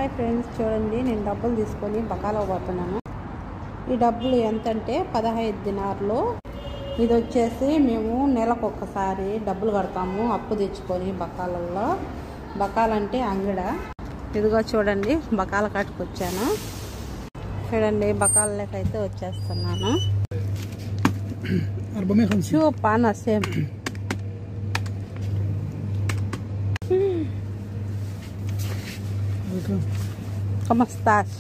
Hi friends, చూడండి నేను డబ్బులు తీసుకొని బకాలో పోతున్నాను. ఈ డబ్బులు ఎంతంటే 15 దినార్లు. ఇది వచ్చేసి మేము నెలకు ఒక్కసారి డబ్బులు కడతాము అప్పు తెచ్చుకొని బకాలలో. బకాలంటే అంగడ. ఇదిగో చూడండి బకాల కట్టుకొచ్చాను. చూడండి బకాలకైతే వచ్చేస్తున్నాను. షూ పానా సేమ్. ¿Cómo estás?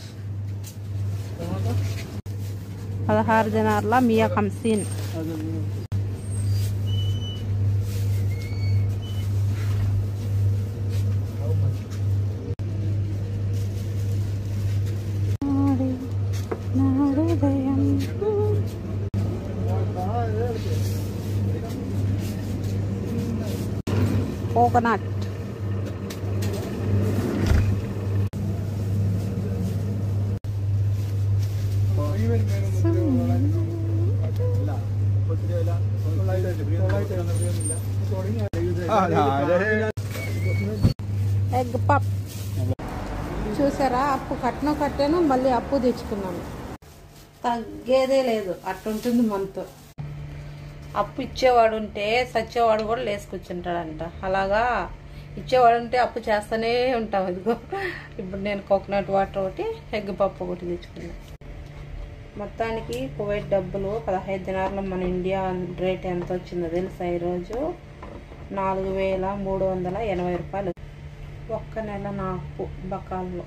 16 dinarla 150. Coconut. Egg puff. చూసారా, అప్పు కట్టాను మళ్ళీ అప్పు తెచ్చుకున్నాను. తగ్గేదే లేదు, అట్టుంటుంది మనతో. అప్పు ఇచ్చేవాడు ఉంటే సచ్చేవాడు కూడా లేసుకొచ్చుంటాడంట. అలాగా ఇచ్చేవాడు ఉంటే అప్పు చేస్తూనే ఉంటాం. ఇదిగో ఇప్పుడు నేను కోకోనట్ వాటర్ ఒకటి, ఎగ్ పప్పు ఒకటి తెచ్చుకున్నాను. మొత్తానికి కువైట్ డబ్బులు 15 దినార్లు మన ఇండియా రేట్ ఎంత వచ్చిందో తెలుసా? ఈరోజు 4380 రూపాయలు. ఒక్క నెల నాకు బకాల్లో.